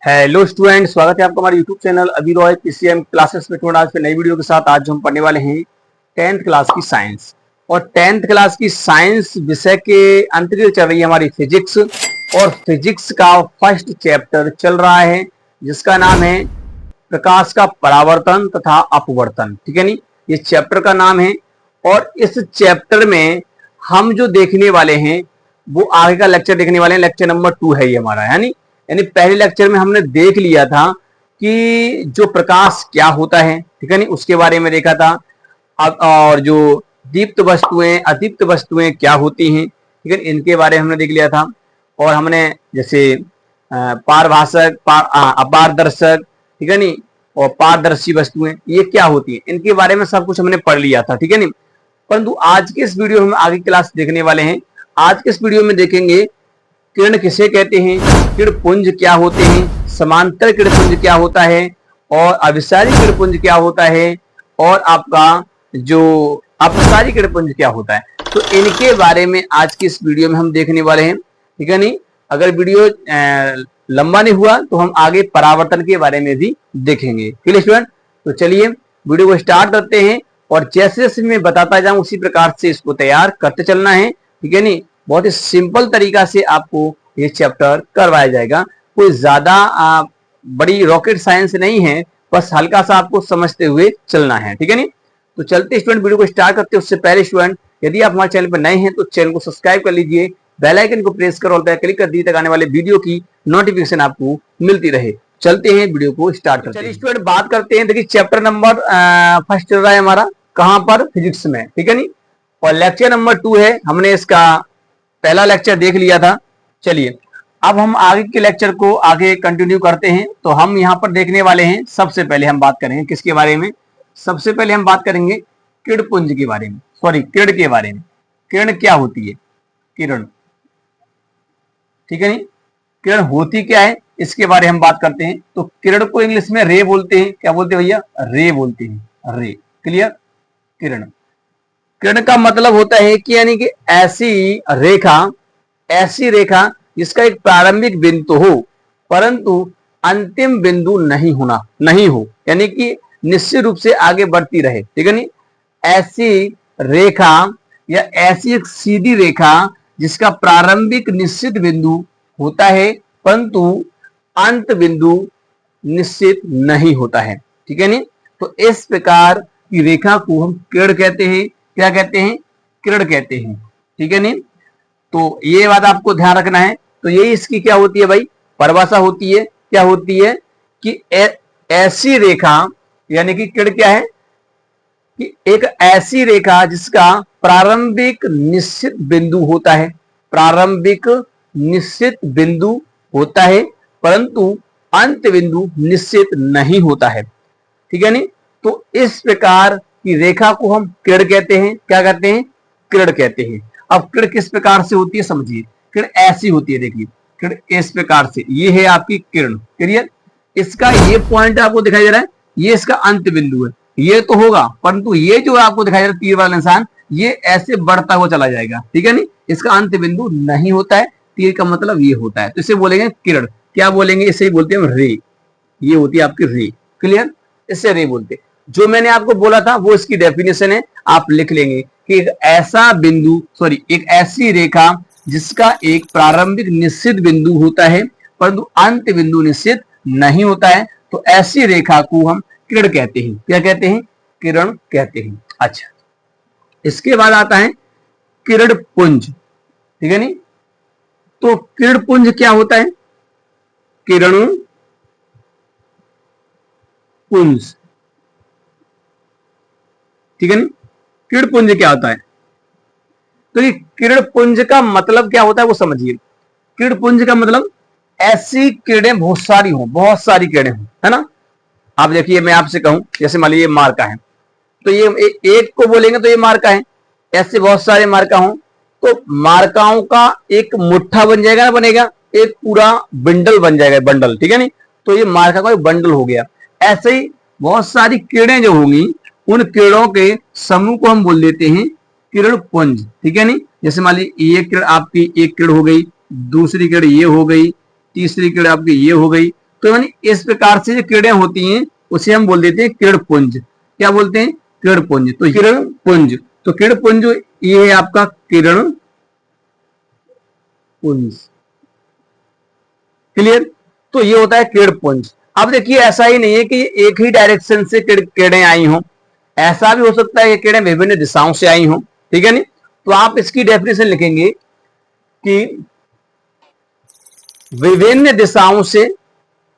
Hello student, स्वागत है आपका हमारे यूट्यूब चैनल अभी रॉय पीसीएम क्लासेस में। आज के नई वीडियो के साथ आज हम पढ़ने वाले हैं 10th क्लास की साइंस। और 10th क्लास की साइंस विषय के अंतर्गत चल रही है हमारी फिजिक्स। और फिजिक्स का फर्स्ट चैप्टर चल रहा है जिसका नाम है प्रकाश का परावर्तन तथा अपवर्तन। ठीक है नी, ये चैप्टर का नाम है। और इस चैप्टर में हम जो देखने वाले हैं वो आगे का लेक्चर देखने वाले हैं। लेक्चर नंबर 2 है ये हमारा, यानी पहले लेक्चर में हमने देख लिया था कि जो प्रकाश क्या होता है, ठीक है नहीं, उसके बारे में देखा था। अब और जो दीप्त वस्तुएं अदीप्त वस्तुएं क्या होती हैं, ठीक है, इनके बारे में हमने देख लिया था। और हमने जैसे पारभाषक, अपारदर्शक, ठीक है नहीं, और पारदर्शी वस्तुएं ये क्या होती हैं, इनके बारे में सब कुछ हमने पढ़ लिया था। ठीक है नहीं, परंतु आज के इस वीडियो में हम आगे क्लास देखने वाले हैं। आज के इस वीडियो में देखेंगे किरण किसे कहते हैं, किरण पुंज क्या होते हैं, समांतर किरण पुंज क्या होता है, और अभिसारी किरण पुंज क्या होता है, और आपका जो अपसारी किरण पुंज क्या होता है। तो इनके बारे में आज की इस वीडियो में हम देखने वाले हैं। ठीक है नहीं, अगर वीडियो लंबा नहीं हुआ तो हम आगे परावर्तन के बारे में भी देखेंगे। ठीक है स्टूडेंट, तो चलिए वीडियो को स्टार्ट करते हैं। और जैसे जैसे मैं बताता जाऊं उसी प्रकार से इसको तैयार करते चलना है। ठीक है नहीं, बहुत ही सिंपल तरीका से आपको ये चैप्टर करवाया जाएगा। कोई ज्यादा बड़ी रॉकेट साइंस नहीं है, बस हल्का सा आपको समझते हुए चलना है। ठीक है नहीं, तो चलते स्टूडेंट वीडियो को स्टार्ट करते हैं। उससे पहले स्टूडेंट यदि आप हमारे चैनल पर नए हैं तो चैनल को सब्सक्राइब कर लीजिए, बेल आइकन को प्रेस कर ऑल पे क्लिक कर दीजिए ताकि आने वाले वीडियो की नोटिफिकेशन आपको मिलती रहे। चलते हैं वीडियो को स्टार्ट करते हैं। चलिए स्टूडेंट बात करते हैं। देखिए चैप्टर नंबर फर्स्ट चल रहा है हमारा, कहां पर, फिजिक्स में। ठीक है नहीं, और लेक्चर नंबर 2 है। हमने इसका पहला लेक्चर देख लिया था। चलिए अब हम आगे के लेक्चर को आगे कंटिन्यू करते हैं। तो हम यहाँ पर देखने वाले हैं, सबसे पहले हम बात करेंगे किसके बारे में, सबसे पहले हम बात करेंगे किरण पुंज के बारे में, सॉरी किरण के बारे में। किरण क्या होती है, किरण, ठीक है नहीं, किरण होती क्या है इसके बारे में हम बात करते हैं। तो किरण को इंग्लिश में रे बोलते हैं। क्या बोलते हैं भैया, रे बोलते हैं, रे। क्लियर, किरण, किरण का मतलब होता है कि यानी कि ऐसी रेखा जिसका एक प्रारंभिक बिंदु हो परंतु अंतिम बिंदु नहीं हो, यानी कि निश्चित रूप से आगे बढ़ती रहे। ठीक है नहीं, ऐसी रेखा या ऐसी एक सीधी रेखा जिसका प्रारंभिक निश्चित बिंदु होता है परंतु अंत बिंदु निश्चित नहीं होता है। ठीक है नहीं, तो इस प्रकार की रेखा को हम किरण कहते हैं। क्या कहते हैं, किरण कहते हैं। ठीक है नहीं, तो ये बात आपको ध्यान रखना है। तो यही इसकी क्या होती है भाई, परिभाषा होती है। क्या होती है कि ऐसी रेखा, यानी कि किरण क्या है कि एक ऐसी रेखा जिसका प्रारंभिक निश्चित बिंदु होता है, प्रारंभिक निश्चित बिंदु होता है परंतु अंत बिंदु निश्चित नहीं होता है। ठीक है नहीं, तो इस प्रकार की रेखा को हम किरण कहते हैं। क्या कहते हैं, किरण कहते हैं। अब किरण किस प्रकार से होती है समझिए। किरण ऐसी होती है, देखिए किरण इस प्रकार से, ये है आपकी किरण। क्लियर, इसका ये पॉइंट आपको दिखाई दे रहा है, ये इसका अंत बिंदु है। ये तो होगा परंतु ये जो आपको दिखाई दे रहा है तीर वाला निशान, ये ऐसे बढ़ता हुआ चला जाएगा। ठीक है नहीं, इसका अंत बिंदु नहीं होता है। तीर का मतलब ये होता है, तो इसे बोलेंगे किरण। क्या बोलेंगे, इसे ही बोलते हैं रे। ये होती है आपकी रे। क्लियर, इससे रे बोलते। जो मैंने आपको बोला था वो इसकी डेफिनेशन है, आप लिख लेंगे कि एक ऐसा बिंदु, सॉरी एक ऐसी रेखा जिसका एक प्रारंभिक निश्चित बिंदु होता है परंतु अंत बिंदु निश्चित नहीं होता है, तो ऐसी रेखा को हम किरण कहते हैं। क्या कहते हैं, किरण कहते हैं। अच्छा, इसके बाद आता है किरण पुंज। ठीक है नहीं, तो किरण पुंज क्या होता है, किरण पुंज। ठीक है नहीं, किरण पुंज क्या होता है, तो ये किरण पुंज का मतलब क्या होता है वो समझिए। किरण पुंज का मतलब ऐसी किरणें बहुत सारी हो, बहुत सारी किरणें हो, है ना। आप देखिए मैं आपसे कहूं, जैसे मान लीजिए मार्का है, तो ये एक को बोलेंगे तो ये मार्का है। ऐसे बहुत सारे मार्का हो तो मार्काओं का एक मुट्ठा बन जाएगा ना, बनेगा एक पूरा बंडल बन जाएगा, बंडल। ठीक है नहीं, तो ये मार्का का एक बंडल हो गया। ऐसे ही बहुत सारी किरणें जो होंगी उन किरणों के समूह को हम बोल देते हैं किरण पुंज। ठीक है नहीं, जैसे मान लीजिए ये किरण आपकी एक किरण हो गई, दूसरी किरण ये हो गई, तीसरी किरण आपकी ये हो गई, तो यानी इस प्रकार से जो किरणें होती हैं उसे हम बोल देते हैं किरण पुंज। क्या बोलते हैं? किरण पुंज। तो किरण पुंज, तो किरण पुंज ये है आपका किरण पुंज। क्लियर? तो ये होता है किरण पुंज। अब देखिए ऐसा ही नहीं है कि एक ही डायरेक्शन से किरणें आई हों, ऐसा भी हो सकता है कि किरणें विभिन्न दिशाओं से आई हों। ठीक है नहीं? तो आप इसकी डेफिनेशन लिखेंगे कि विभिन्न दिशाओं से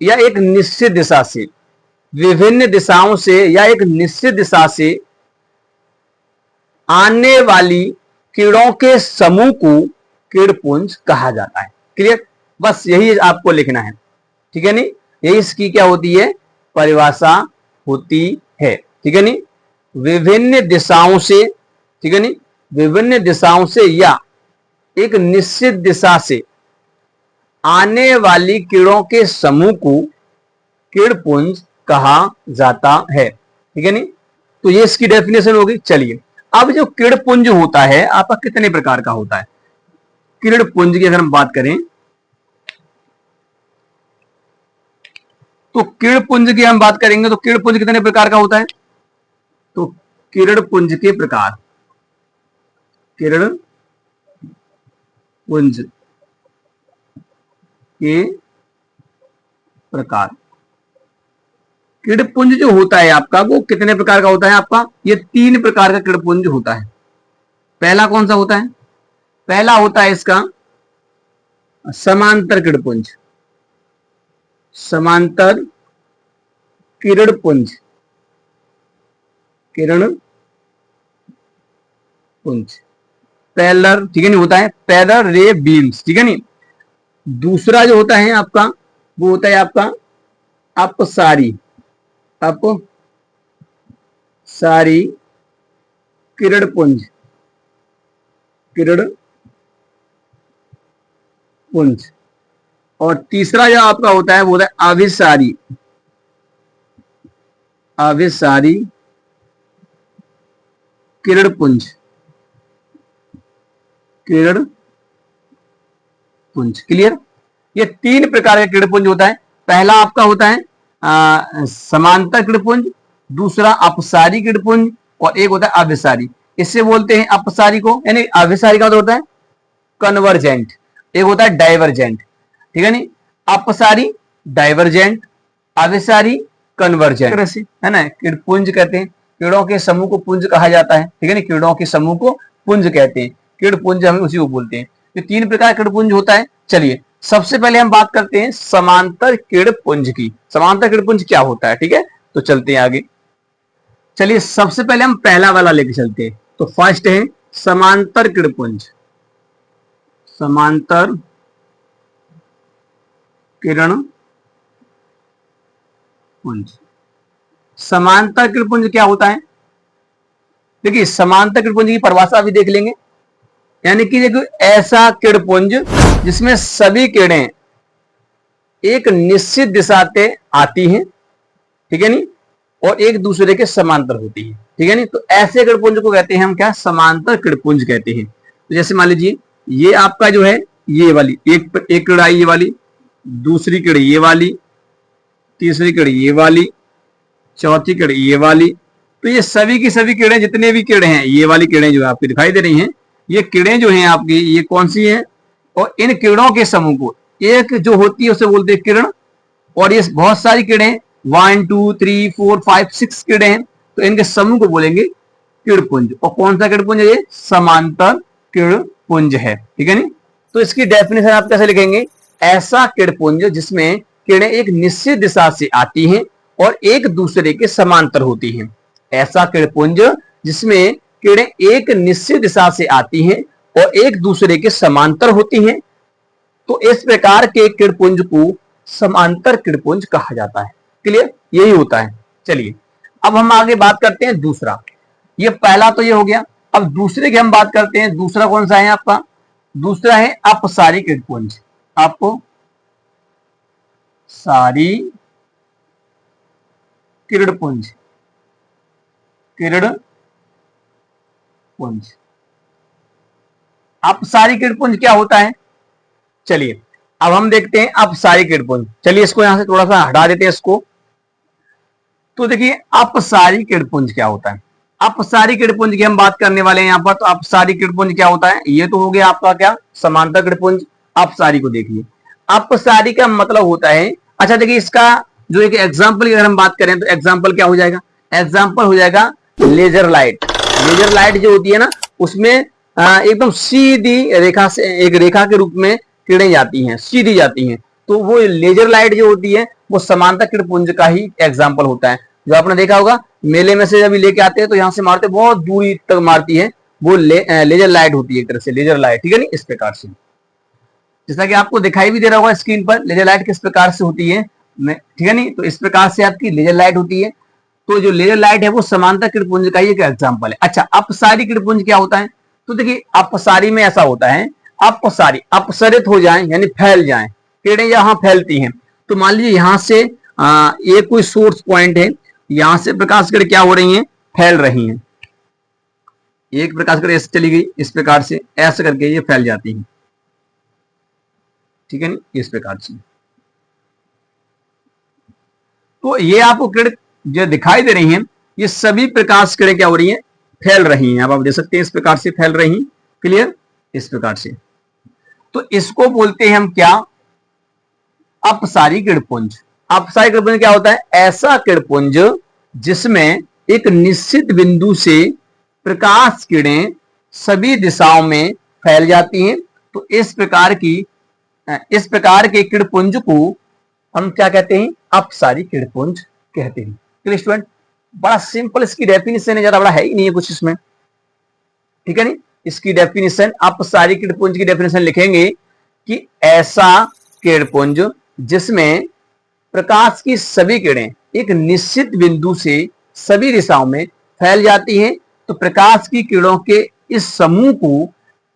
या एक निश्चित दिशा से, विभिन्न दिशाओं से या एक निश्चित दिशा से आने वाली किरणों के समूह को किरणपुंज कहा जाता है। क्लियर? बस यही आपको लिखना है। ठीक है नहीं? यही इसकी क्या होती है? परिभाषा होती है। ठीक है नहीं? विभिन्न दिशाओं से, ठीक है नहीं, विभिन्न दिशाओं से या एक निश्चित दिशा से आने वाली किरणों के समूह को किरणपुंज कहा जाता है। ठीक है नहीं? तो ये इसकी डेफिनेशन होगी। चलिए, अब जो किरणपुंज होता है आपका कितने प्रकार का होता है? किरणपुंज की अगर हम बात करें तो किरणपुंज की हम बात करेंगे तो किरणपुंज कितने प्रकार का होता है? तो किरणपुंज के प्रकार, किरणपुंज के प्रकार, किरणपुंज जो होता है आपका वो कितने प्रकार का होता है? आपका ये 3 प्रकार का किरणपुंज होता है। पहला कौन सा होता है? पहला होता है इसका समांतर किरणपुंज, समांतर किरणपुंज, किरणपुंज पैरेलल, ठीक है नहीं, होता है पैरेलल रे बीम्स। ठीक है नहीं? दूसरा जो होता है आपका वो होता है आपका अपसारी, अपसारी किरणपुंज, किरणपुंज। और तीसरा जो आपका होता है वो होता है अभिसारी, अभिसारी किरणपुंज, किरणपुंज। क्लियर? ये 3 प्रकार का किरणपुंज होता है। पहला आपका होता है समांतर किरणपुंज, दूसरा अपसारी किरणपुंज और एक होता है अभिसारी। इससे बोलते हैं अपसारी को, यानी अभिसारी का होता है कन्वर्जेंट, एक होता है डाइवर्जेंट। ठीक है नहीं? अपसारी डाइवर्जेंट, अभिसारी कन्वर्जेंट, है ना? किरणपुंज कहते हैं, किरणों के समूह को पुंज कहा जाता है। ठीक है नहीं? किरणों के समूह को पुंज कहते हैं, किरणपुंज हम उसी को बोलते हैं। तो 3 प्रकार का किरणपुंज होता है। चलिए, सबसे पहले हम बात करते हैं समांतर किरणपुंज की। समांतर किरणपुंज क्या होता है? ठीक है, तो चलते हैं आगे। चलिए, सबसे पहले हम पहला वाला लेके चलते हैं। तो फर्स्ट है समांतर किरणपुंज, समांतर किरणपुंज। समांतर किरणपुंज क्या होता है? देखिए, समांतर किरणपुंज की परिभाषा भी देख लेंगे। यानी कि देखो, ऐसा किरणपुंज जिसमें सभी किरणें एक निश्चित दिशा से आती हैं, ठीक है नहीं, और एक दूसरे के समांतर होती है। ठीक है नहीं? तो ऐसे किरणपुंज को कहते हैं हम क्या? समांतर किरणपुंज कहते हैं। तो जैसे मान लीजिए ये आपका जो है ये वाली एक किरण आई, ये वाली, दूसरी किरण ये वाली, तीसरी किरण ये वाली, चौथी किरण ये वाली। तो ये सभी की सभी किरणें, जितने भी किरणें हैं, ये वाली किरणें जो आपकी दिखाई दे रही हैं, ये किरणें जो हैं आपकी, ये कौन सी हैं? और इन किरणों के समूह को एक जो होती है उसे बोलते हैं किरण। और ये बहुत सारी किरणें 1 2 3 4 5 6 किरणें हैं, तो इनके समूह को बोलेंगे किरणपुंज। और कौन सा किरणपुंज है? ये समांतर किरणपुंज है। ठीक है नहीं? तो इसकी डेफिनेशन आप कैसे लिखेंगे? ऐसा किरणपुंज जिसमें किरणें एक निश्चित दिशा से आती हैं और एक दूसरे के समांतर होती हैं। ऐसा किरणपुंज जिसमें किरणें एक निश्चित दिशा से आती हैं और एक दूसरे के समांतर होती हैं, तो इस प्रकार के किरणपुंज को समांतर किरणपुंज कहा जाता है। क्लियर? यही होता है। चलिए, अब हम आगे बात करते हैं दूसरा। ये पहला तो ये हो गया। अब दूसरे की हम बात करते हैं। दूसरा कौन सा है आपका? दूसरा है अपसारी किरणपुंज, अपसारी किरणपुंज, किरणपुंज। अपसारी किरणपुंज क्या होता है? चलिए, अब हम देखते हैं अपसारी किरणपुंज। चलिए इसको यहां से थोड़ा सा हटा देते हैं इसको। तो देखिए अपसारी किरणपुंज क्या होता है। अपसारी किरणपुंज की हम बात करने वाले हैं यहाँ पर। तो अपसारी किरणपुंज क्या होता है, ये तो हो गया आपका क्या समांतर किरणपुंज। अपसारी को देखिए, अपसारी का मतलब होता है, अच्छा देखिए इसका जो एक एग्जाम्पल की अगर हम बात करें तो एग्जाम्पल क्या हो जाएगा, एग्जाम्पल हो जाएगा लेजर लाइट। लेजर लाइट जो होती है ना, उसमें एकदम सीधी रेखा से, एक रेखा के रूप में किरणें जाती हैं, सीधी जाती हैं। तो वो लेजर लाइट जो होती है वो समांतर किरणपुंज का ही एग्जाम्पल होता है। जो आपने देखा होगा मेले में से जब लेके आते हैं तो यहाँ से मारते बहुत दूरी तक मारती है, वो लेजर लाइट होती है, एक तरह से लेजर लाइट, ठीक है नी। इस प्रकार से जैसा कि आपको दिखाई भी दे रहा होगा स्क्रीन पर, लेजर लाइट किस प्रकार से होती है, ठीक है नी। तो इस प्रकार से आपकी लेजर लाइट होती है। तो जो लेजर लाइट है वो समांतर किरणपुंज का ही एक एग्जाम्पल है। अच्छा अपसारी किरणपुंज क्या होता है, तो देखिए अपसारी में ऐसा होता है, अपसारी अपसरित हो जाए यानी फैल जाए, किरणें यहां फैलती हैं। तो मान लीजिए यहां से एक कोई सोर्स पॉइंट है, यहां से प्रकाश किरण क्या हो रही हैं, फैल रही हैं। एक प्रकाश किरण ऐसे चली गई, इस प्रकार से ऐसे करके ये फैल जाती हैं, ठीक है नी, इस प्रकार से। तो ये आपको किरण जो दिखाई दे रही हैं, ये सभी प्रकाश किरणें क्या हो रही हैं, फैल रही हैं। अब आप देख सकते हैं इस प्रकार से फैल रही हैं, क्लियर, इस प्रकार से। तो इसको बोलते हैं हम क्या, अपसारी किरणपुंज। अपसारी किरणपुंज क्या होता है, ऐसा किरणपुंज जिसमें एक निश्चित बिंदु से प्रकाश किरणें सभी दिशाओं में फैल जाती हैं। तो इस प्रकार के किरणपुंज को हम क्या कहते हैं, अपसारी किरणपुंज कहते हैं। क्लियर स्टूडेंट, बड़ा सिंपल इसकी डेफिनेशन है, ज्यादा बड़ा है ही नहीं है कुछ इसमें, ठीक है नी। इसकी डेफिनेशन, अपसारी किरणपुंज की डेफिनेशन लिखेंगे कि ऐसा किरणपुंज जिसमें प्रकाश की सभी किरणें एक निश्चित बिंदु से सभी दिशाओं में फैल जाती हैं। तो प्रकाश की किरणों के इस समूह को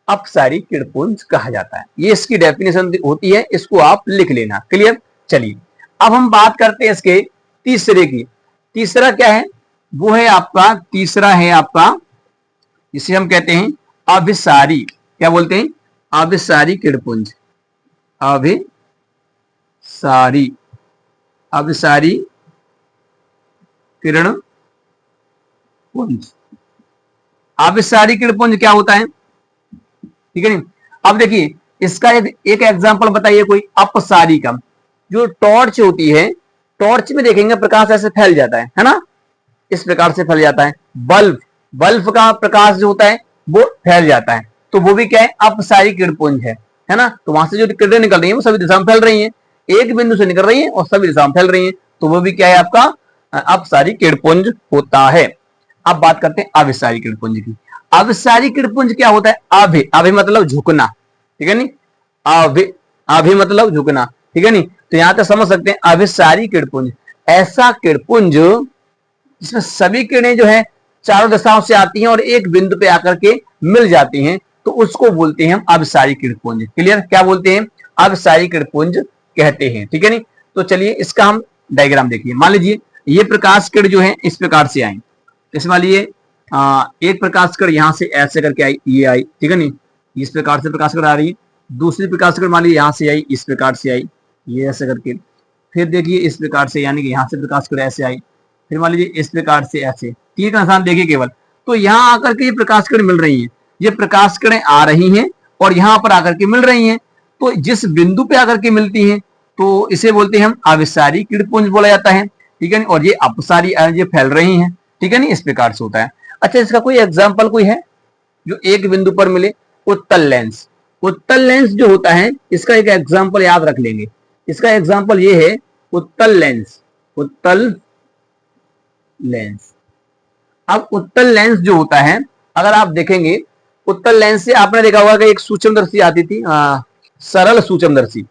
अपसारी किरणपुंज कहा जाता है। ये इसकी डेफिनेशन होती है, इसको आप लिख लेना, क्लियर। चलिए अब हम बात करते हैं इसके तीसरे की। तीसरा क्या है, वो है आपका, तीसरा है आपका, इसे हम कहते हैं अभिसारी, क्या बोलते हैं, अभिसारी किरणपुंज। अभिसारी, अभिसारी किरणपुंज। अभिसारी किरणपुंज क्या होता है, ठीक है नहीं। अब देखिए इसका एक एग्जांपल बताइए कोई अपसारी का। जो टॉर्च होती है, टॉर्च में देखेंगे प्रकाश ऐसे फैल जाता है ना, इस प्रकार से फैल जाता है। बल्ब, बल्ब का प्रकाश जो होता है वो फैल जाता है, तो वो भी क्या है, अपसारी किरणपुंज है ना। तो वहां से जो किरणें निकल रही है वो सभी दिशा में फैल रही है, एक बिंदु से निकल रही है और सभी दिशा में फैल रही है, तो वो भी क्या है आपका अपसारी किरणपुंज होता है। अब बात करते हैं अभिसारी किरणपुंज की। अभिसारी किरणपुंज क्या होता है, अभि मतलब झुकना, ठीक है नी, अभि मतलब झुकना, ठीक है नी। तो यहां तक समझ सकते हैं अभिसारी किरणपुंज, ऐसा किरणपुंज जिसमें सभी किरणें जो है चारों दिशाओं से आती हैं और एक बिंदु पे आकर के मिल जाती हैं, तो उसको बोलते हैं हम अभिसारी किरणपुंज। क्लियर, क्या बोलते हैं, अभिसारी किरणपुंज कहते हैं, ठीक है नी। तो चलिए इसका हम डायग्राम देखिए। मान लीजिए ये प्रकाश किरण जो है इस प्रकार से आई, जैसे मान लीजिए एक प्रकाश किरण यहां से ऐसे करके आई, ये आई, ठीक है नी, इस प्रकार से प्रकाश किरण आ रही है। दूसरी प्रकाश किरण मान लीजिए यहां से आई, इस प्रकार से आई, ये ऐसे करके। फिर देखिए इस प्रकार से, यानी कि यहां से प्रकाश किरण ऐसे आई, फिर मान लीजिए इस प्रकार से ऐसे, तीर का निशान देखिए केवल। तो यहां आकर के ये प्रकाश किरण मिल रही है, ये प्रकाश किरण आ रही हैं और यहां पर आकर के मिल रही हैं। तो जिस बिंदु पे आकर के मिलती हैं तो इसे बोलते हैं हम अभिसारी किरणपुंज बोला जाता है, ठीक है। और ये अपसारी, ये फैल रही हैं, ठीक है नी, इस प्रकार से होता है। अच्छा इसका कोई एग्जाम्पल कोई है जो एक बिंदु पर मिले, उत्तल लेंस। उत्तल लेंस जो होता है इसका एक एग्जाम्पल याद रख लेंगे, इसका एग्जाम्पल ये है उत्तल लेंस, उत्तल लेंस। अब उत्तल लेंस जो होता है, अगर आप देखेंगे उत्तल लेंस से आपने देखा होगा कि एक सूक्ष्मदर्शी आती थी, सरल सूक्ष्मदर्शी,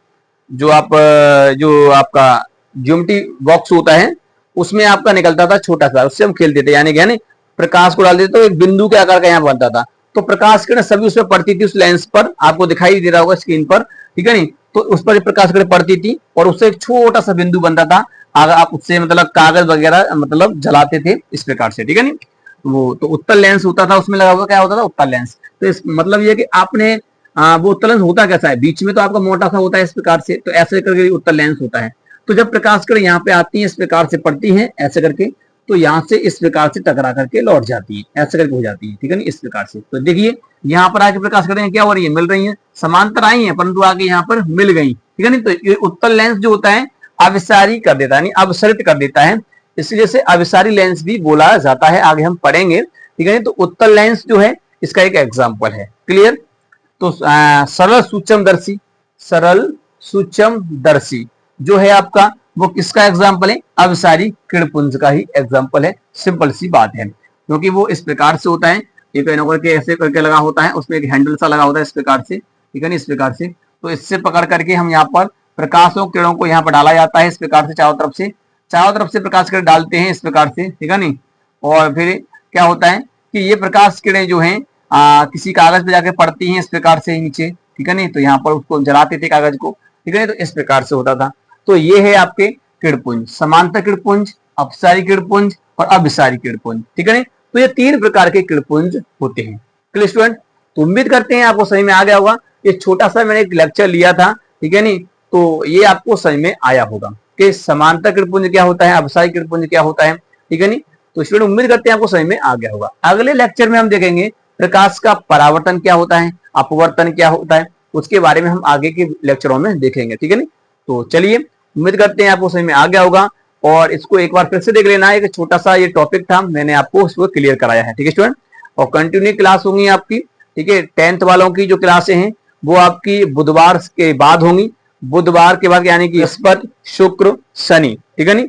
जो आपका ज्योमेट्री बॉक्स होता है उसमें आपका निकलता था छोटा सा, उससे हम खेलते थे, यानी कि प्रकाश को डाल देते तो एक बिंदु के आकार का यहाँ बनता था। तो प्रकाश किरण सभी उसमें पड़ती थी, उस लेंस पर, आपको दिखाई दे रहा होगा स्क्रीन पर, ठीक है नी। तो उस पर प्रकाश किरण पड़ती थी और उससे एक छोटा सा बिंदु बनता था, अगर आप उससे मतलब कागज वगैरह मतलब जलाते थे, इस प्रकार से, ठीक है नी। वो तो उत्तल लेंस होता था, उसमें लगा हुआ क्या होता था, उत्तल लेंस। तो इस मतलब ये कि आपने वो उत्तल लेंस होता कैसा है, बीच में तो आपका मोटा सा होता है इस प्रकार से, तो ऐसे करके उत्तल लेंस होता है। तो जब प्रकाश किरण यहाँ पे आती है इस प्रकार से पड़ती है ऐसे करके, तो यहाँ से इस प्रकार से टकरा करके लौट जाती है, ऐसे करके हो जाती है, ठीक है ना, इस प्रकार से। तो देखिए यहाँ पर आके प्रकाश किरणें क्या हो रही है, मिल रही है, समांतर आई है परंतु आगे यहाँ पर मिल गई, ठीक है ना। तो ये उत्तल लेंस जो होता है अविसारी कर देता है, अवसरित कर देता है, इसलिए से अविसारी लेंस भी बोला जाता है, आगे हम पढ़ेंगे, ठीक है। तो उत्तल लेंस जो है इसका एक एग्जाम्पल है, क्लियर। तो सरल सूक्ष्मदर्शी, सरल सूक्ष्मदर्शी जो है आपका वो किसका एग्जाम्पल है, अविसारी किरणपुंज का ही एग्जाम्पल है, सिंपल सी बात है, क्योंकि वो इस प्रकार से होता है, एक करके ऐसे करके लगा होता है, उसमें एक हैंडल सा लगा होता है इस प्रकार से, ठीक है ना, इस प्रकार से। तो इससे पकड़ करके हम यहाँ पर प्रकाशों किरणों को यहाँ पर डाला जाता है इस प्रकार से, चारों तरफ से प्रकाश किरण डालते हैं इस प्रकार से, ठीक है नहीं। और फिर क्या होता है कि ये प्रकाश किरणें जो है किसी कागज पे जाके पड़ती हैं इस प्रकार से नीचे, ठीक है नहीं, तो यहाँ पर उसको जलाते थे कागज को, ठीक है, तो इस प्रकार से होता था। तो ये है आपके किरणपुंज, समांतर किरणपुंज, अपसारी किरणपुंज और अभिसारी किरणपुंज, ठीक है। तो ये 3 प्रकार के किरणपुंज होते हैं, क्लियर स्टूडेंट। तो उम्मीद करते हैं आपको समझ में आ गया होगा, ये छोटा सा मैंने एक लेक्चर लिया था, ठीक है नहीं, तो ये आपको समझ में आया होगा कि समांतर किरणपुंज क्या होता है, अभिसारी किरणपुंज क्या होता है, ठीक है नहीं। तो स्टूडेंट उम्मीद करते हैं आपको समझ में आ गया होगा। अगले लेक्चर में हम देखेंगे प्रकाश का परावर्तन क्या होता है, अपवर्तन क्या होता है, उसके बारे में हम आगे के लेक्चरों में देखेंगे, ठीक है नहीं। तो चलिए उम्मीद करते हैं आपको समझ में आ गया होगा, और इसको एक बार फिर से देख लेना है, एक छोटा सा ये टॉपिक था, मैंने आपको उसको क्लियर कराया है, ठीक है स्टूडेंट। और कंटिन्यू क्लास होंगी आपकी, ठीक है, 10th वालों की जो क्लासें हैं वो आपकी बुधवार के बाद होंगी, बुधवार के बाद यानी कि बृहस्पति शुक्र शनि, ठीक है नहीं,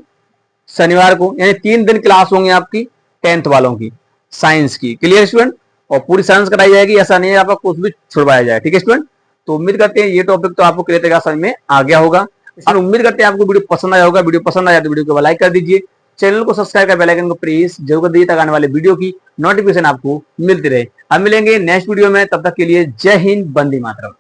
शनिवार को, यानी 3 दिन क्लास होंगी आपकी 10th वालों की साइंस की, क्लियर स्टूडेंट। और पूरी साइंस कराई जाएगी, ऐसा नहीं है आपका कुछ भी छुड़वाया जाए, ठीक है स्टूडेंट। तो उम्मीद करते हैं ये टॉपिक तो आपको क्लियर तरीके समझ में आ गया होगा, और उम्मीद करते हैं आपको वीडियो पसंद आया होगा। वीडियो पसंद आया तो वीडियो को लाइक कर दीजिए, चैनल को सब्सक्राइब कर बेल आइकन को प्रेस जरूर कर दीजिए ताकि आने वाले वीडियो की नोटिफिकेशन आपको मिलती रहे। अब मिलेंगे नेक्स्ट वीडियो में, तब तक के लिए जय हिंद, वंदे मातरम।